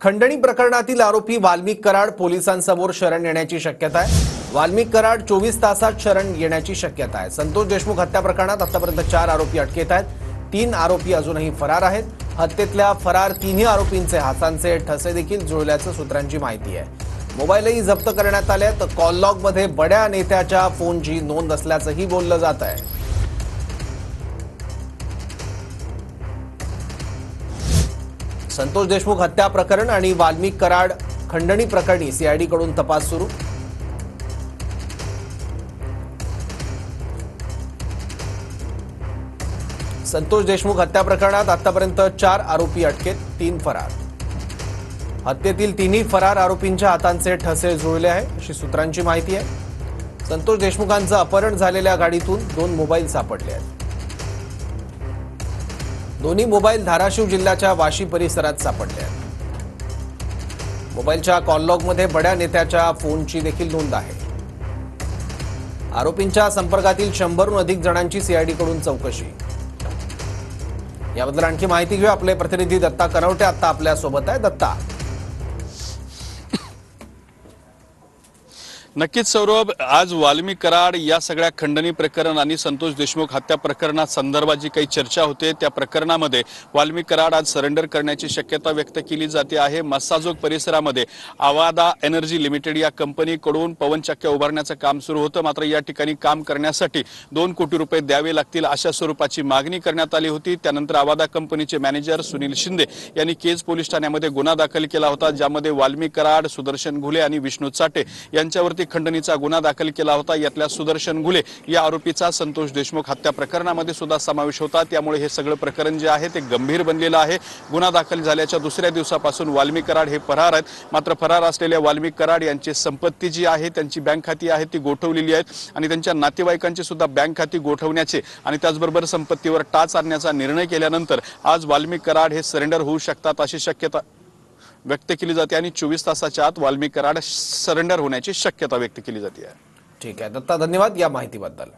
खंडणी प्रकरणातील आरोपी वाल्मिक कराड पोलिसांसमोर शरण येण्याची शक्यता आहे। वाल्मिक कराड 24 तासात शरण येण्याची शक्यता आहे। संतोष देशमुख हत्या प्रकरणात आतापर्यंत 4 आरोपी अटकेत आहेत। 3 आरोपी अजूनही फरार आहेत। हत्येतल्या फरार तिन्ही आरोपींचे हातांचे ठसे देखील जुळल्याचं सूत्रांची माहिती आहे। मोबाईलही जप्त करण्यात आले आहेत। कॉल लॉगमध्ये बड्या नेत्याच्या फोनची नोंद असल्याचंही बोललं जात आहे। संतोष देशमुख हत्या प्रकरण आणि वाल्मिक कराड खंडणी प्रकरणी सीआयडी कडून तपास सुरू। संतोष देशमुख हत्या प्रकरणात आतापर्यंत 4 आरोपी अटकेत, 3 फरार। हत्येतील तिन्ही फरार आरोपींच्या हातांचे ठसे जुळले आहे अशी सूत्रांची माहिती आहे। संतोष देशमुखांचं अपहरण झालेल्या गाडीतून 2 मोबाईल सापडले आहेत। दोन्ही मोबाईल धाराशिव जिल्ह्याच्या वाशी परिसरात सापडले आहेत। मोबाईलच्या कॉल लॉगमध्ये बड्या नेत्याच्या फोनची देखील नोंद आहे। आरोपींच्या संपर्कातील 100हून अधिक जणांची सीआयडी कडून चौकशी। याबद्दल आणखी माहिती घेऊ, आपले प्रतिनिधी दत्ता कनवटे आता आपल्या सोबत आहे। दत्ता, नक्कीच सौरभ, आज वाल्मिक कराड या सगळ्या खंडणी प्रकरण आणि संतोष देशमुख हत्या प्रकरणा संदर्भात जी काही चर्चा होते त्या प्रकरणामध्ये वाल्मिक कराड आज सरेंडर करण्याची शक्यता व्यक्त केली जाते आहे। मस्साजोग परिसरामध्ये आवादा एनर्जी लिमिटेड या कंपनीकडून पवनचक्क्या उभारण्याचं काम सुरू होतं, मात्र या ठिकाणी काम करण्यासाठी 2 कोटी रुपये द्यावे लागतील अशा स्वरूपाची मागणी करण्यात आली होती। त्यानंतर आवादा कंपनीचे मॅनेजर सुनील शिंदे यांनी केज पोलीस ठाण्यामध्ये गुन्हा दाखल केला होता, ज्यामध्ये वाल्मिक कराड, सुदर्शन घुले आणि विष्णू चाटे यांच्यावरती खंडणीचा गुन्हा दाखल केला होता। यातल्या सुदर्शन घुले या आरोपीचा संतोष देशमुख हत्या प्रकरणामध्ये सुद्धा समावेश होता। त्यामुळे हे सगळं प्रकरण जे आहे ते गंभीर बनलेलं आहे। गुन्हा दाखल झाल्याच्या दुसऱ्या दिवसापासून वाल्मिक कराड हे फरार आहेत, मात्र फरार असलेल्या वाल्मिक कराड यांची संपत्ती जी आहे, त्यांची बँक खाती आहेत ती गोठवलेली आहेत आणि त्यांच्या नातेवाईकांची सुद्धा बँक खाती गोठवण्याचे आणि त्याचबरोबर संपत्तीवर टाच आणण्याचा निर्णय केल्यानंतर आज वाल्मिक कराड हे सरेंडर होऊ शकतात अशी शक्यता व्यक्त केली जाते आणि 24 तासाच्या आत वाल्मिक कराड सरेंडर होण्याची शक्यता व्यक्त केली जाते। ठीक आहे दत्ता, धन्यवाद या माहितीबद्दल।